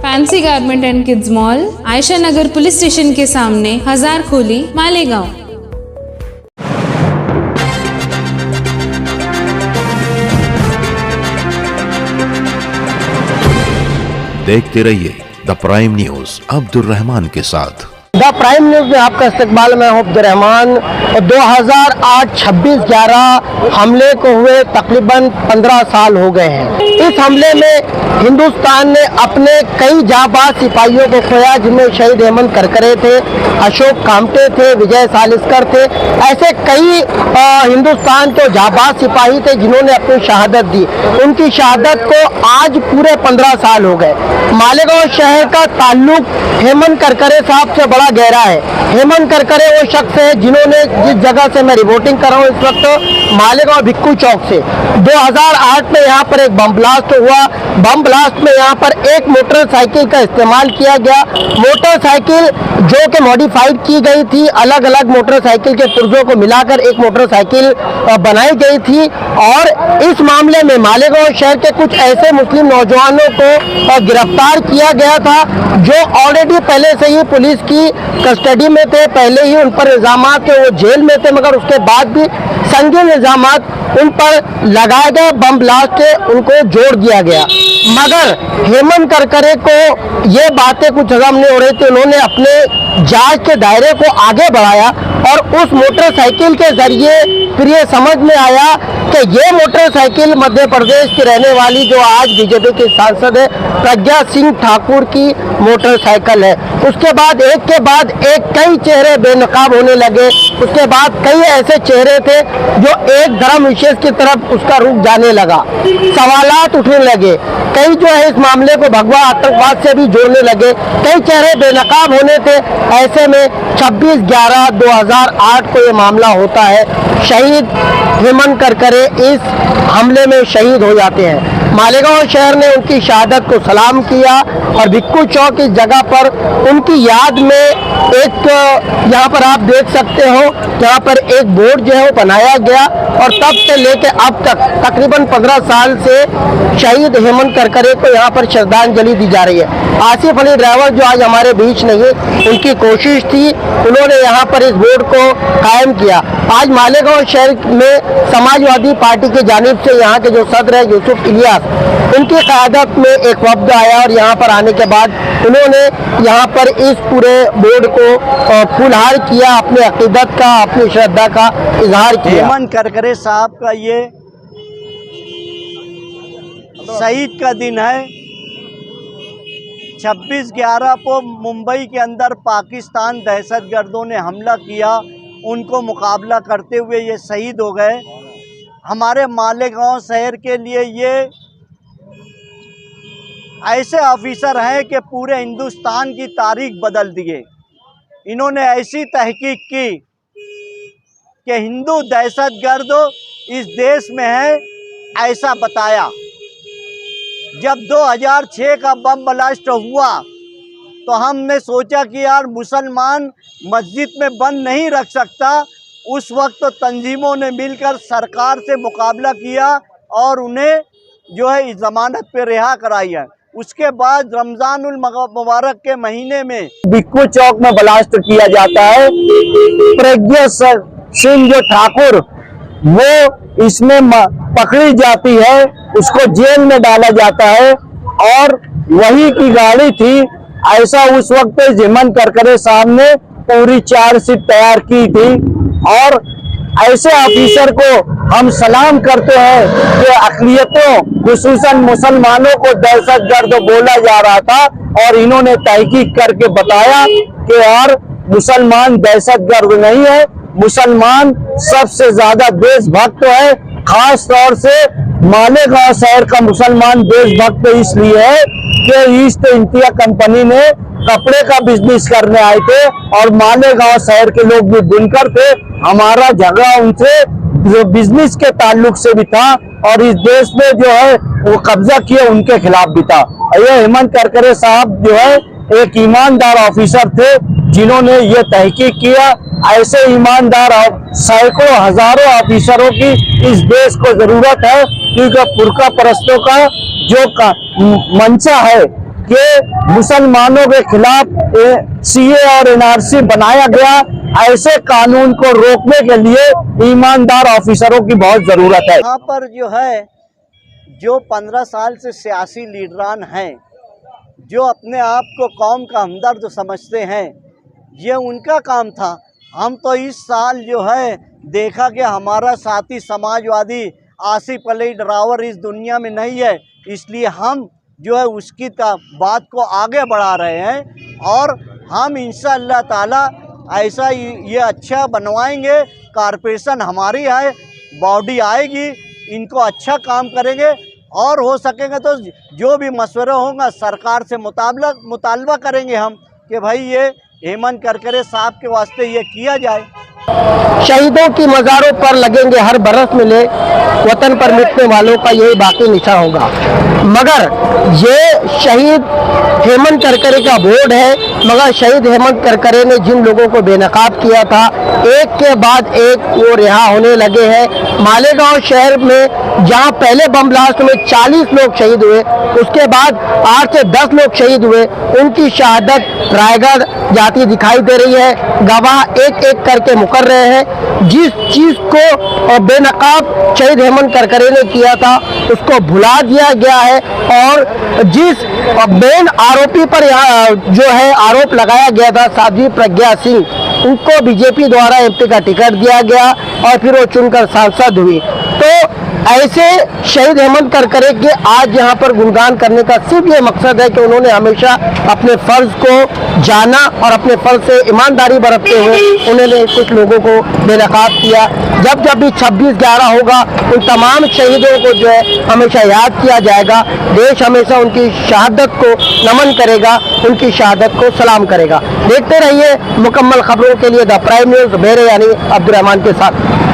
Fancy garment and kids mall, Ayesha Nagar police station के सामने, हजारखोली, मालेगांव। देखते रहिए the prime news Abdul Rahman के साथ। द प्राइम न्यूज में आपका इस्तकबाल। मैं हूं अब्दुल रहमान। 2008 26/11 हमले को हुए तकरीबन 15 साल हो गए हैं। इस हमले में हिंदुस्तान ने अपने कई जाबाज सिपाहियों को खोया, जिनमें शहीद हेमंत करकरे थे, अशोक कामटे थे, विजय सालिस्कर थे। ऐसे कई हिंदुस्तान के जाबाज सिपाही थे जिन्होंने अपनी शहादत दी। उनकी शहादत को आज पूरे 15 साल हो गए। मालेगांव शहर का ताल्लुक हेमंत करकरे साहब से बड़ा गहरा है। हेमंत करकरे वो शख्स है जिन्होंने, जिस जगह से मैं रिपोर्टिंग कर रहा हूँ इस वक्त, मालेगांव भिक्खू चौक से 2008 में यहाँ पर एक बम ब्लास्ट हुआ। बम ब्लास्ट में यहाँ पर एक मोटरसाइकिल का इस्तेमाल किया गया। मोटरसाइकिल जो कि मॉडिफाइड की गई थी, अलग अलग मोटरसाइकिल के पुर्जों को मिलाकर एक मोटरसाइकिल बनाई गई थी। और इस मामले में मालेगांव शहर के कुछ ऐसे मुस्लिम नौजवानों को गिरफ्तार किया गया था जो ऑलरेडी पहले से ही पुलिस की कस्टडी में थे, पहले ही उन पर इल्जामात थे, वो जेल में थे, मगर उसके बाद भी संगीन इल्जामात उन पर लगाए गए। बम ब्लास्ट से उनको जोड़ दिया गया। मगर हेमंत करकरे को ये बातें कुछ हजम नहीं हो रही थी। उन्होंने अपने जांच के दायरे को आगे बढ़ाया और उस मोटरसाइकिल के जरिए फिर ये समझ में आया कि ये मोटरसाइकिल मध्य प्रदेश की रहने वाली, जो आज बीजेपी की सांसद है, प्रज्ञा सिंह ठाकुर की मोटरसाइकिल है। उसके बाद एक कई चेहरे बेनकाब होने लगे। उसके बाद कई ऐसे चेहरे थे जो एक धर्म विशेष की तरफ उसका रुख जाने लगा। सवालात उठने लगे। कई जो है इस मामले को भगवा आतंकवाद से भी जोड़ने लगे। कई चेहरे बेनकाब होने थे। ऐसे में 26/11/2008 को ये मामला होता है। शहीद हेमंत करकरे इस हमले में शहीद हो जाते हैं। मालेगांव शहर ने उनकी शहादत को सलाम किया और भिक्खू चौक इस जगह पर उनकी याद में एक, यहाँ पर आप देख सकते हो, यहाँ पर एक बोर्ड जो है वो बनाया गया और तब से लेकर अब तक तकरीबन 15 साल से शहीद हेमंत करकरे को यहाँ पर श्रद्धांजलि दी जा रही है। आसिफ अली ड्राइवर जो आज हमारे बीच नहीं है, उनकी कोशिश थी, उन्होंने यहाँ पर इस बोर्ड को कायम किया। आज मालेगांव शहर में समाजवादी पार्टी की जानिब से यहाँ के जो सदर है यूसुफ इलियास, उनकी क़यादत में एक वफ्द आया और यहाँ पर आने के बाद उन्होंने यहाँ पर इस पूरे बोर्ड को फूलहार किया, अपने अकीदत का, अपनी श्रद्धा का इजहार किया। हेमंत करकरे साहब का ये शहीद का दिन है। 26/11 को मुंबई के अंदर पाकिस्तान दहशतगर्दों ने हमला किया, उनको मुकाबला करते हुए ये शहीद हो गए। हमारे मालेगांव शहर के लिए ये ऐसे ऑफिसर हैं कि पूरे हिंदुस्तान की तारीख बदल दिए। इन्होंने ऐसी तहकीक की कि हिंदू दहशतगर्द इस देश में है, ऐसा बताया। जब 2006 का बम ब्लास्ट हुआ तो हमने सोचा कि यार मुसलमान मस्जिद में बंद नहीं रख सकता। उस वक्त तंजीमों ने मिलकर सरकार से मुकाबला किया और उन्हें जो है जमानत पे रिहा कराई है। उसके बाद रमजानुल मुबारक के महीने में भिक्खू चौक में ब्लास्ट किया जाता है। प्रज्ञा सिंह जो ठाकुर, वो इसमें पकड़ी जाती है, उसको जेल में डाला जाता है और वही की गाड़ी थी। ऐसा उस वक्त हेमंत करकरे साहब ने पूरी चार्जशीट तैयार की थी और ऐसे ऑफिसर को हम सलाम करते हैं कि अक़लियतों खुसूसन मुसलमानों को दहशतगर्द बोला जा रहा था और इन्होंने तहकीक करके बताया कि यार मुसलमान दहशतगर्द नहीं है, मुसलमान सबसे ज्यादा देशभक्त है। खास तौर से मालेगांव शहर का मुसलमान देशभक्त इसलिए है कि ईस्ट इंडिया कंपनी ने कपड़े का बिजनेस करने आए थे और मालेगांव शहर के लोग भी बुनकर थे। हमारा झगड़ा उनसे जो बिजनेस के ताल्लुक से भी था और इस देश में जो है वो कब्जा किया उनके खिलाफ भी था। ये हेमंत करकरे साहब जो है एक ईमानदार ऑफिसर थे जिन्होंने ये तहकीक किया। ऐसे ईमानदार सैकड़ों हजारों ऑफिसरों की इस देश को जरूरत है, क्योंकि पुरखा परस्तों का जो मंशा है कि मुसलमानों के खिलाफ सीए और एनआरसी बनाया गया, ऐसे कानून को रोकने के लिए ईमानदार ऑफिसरों की बहुत जरूरत है। यहाँ पर जो है, जो 15 साल से सियासी लीडरान हैं, जो अपने आप को कौम का हमदर्द समझते हैं, ये उनका काम था। हम तो इस साल जो है देखा कि हमारा साथी समाजवादी आसिफ अली ड्रावर इस दुनिया में नहीं है, इसलिए हम जो है उसकी बात को आगे बढ़ा रहे हैं और हम इंशाअल्लाह ताला ऐसा ये अच्छा बनवाएंगे। कॉरपोरेशन हमारी है, बॉडी आएगी, इनको अच्छा काम करेंगे और हो सकेंगे तो जो भी मशवरे होंगे सरकार से मुतालबा करेंगे हम कि भाई ये हेमंत करकरे साहब के वास्ते ये किया जाए। शहीदों की मज़ारों पर लगेंगे हर बरस मिले, वतन पर मिटने वालों का यही बाकी निशान होगा। मगर ये शहीद हेमंत करकरे का बोर्ड है, मगर शहीद हेमंत करकरे ने जिन लोगों को बेनकाब किया था, एक के बाद एक वो रिहा होने लगे हैं। मालेगांव शहर में जहां पहले बम ब्लास्ट में 40 लोग शहीद हुए, उसके बाद 8 से 10 लोग शहीद हुए, उनकी शहादत रायगढ़ जाती दिखाई दे रही है। गवाह एक एक करके मुकर रहे हैं। जिस चीज को बेनकाब शहीद हेमंत करकरे ने किया था उसको भुला दिया गया है और जिस मेन आरोपी पर जो है आरोप लगाया गया था साध्वी प्रज्ञा सिंह, उनको बीजेपी द्वारा एमपी का टिकट दिया गया और फिर वो चुनकर सांसद हुई। तो ऐसे शहीद हेमंत करकरे के आज यहाँ पर गुणगान करने का सिर्फ ये मकसद है कि उन्होंने हमेशा अपने फर्ज को जाना और अपने फर्ज से ईमानदारी बरतते हुए उन्होंने कुछ लोगों को बेनकाब किया। जब जब भी 26/11 होगा उन तमाम शहीदों को जो है हमेशा याद किया जाएगा। देश हमेशा उनकी शहादत को नमन करेगा, उनकी शहादत को सलाम करेगा। देखते रहिए मुकम्मल खबरों के लिए द प्राइम न्यूज़, मेरे यानी अब्दुल रहमान के साथ।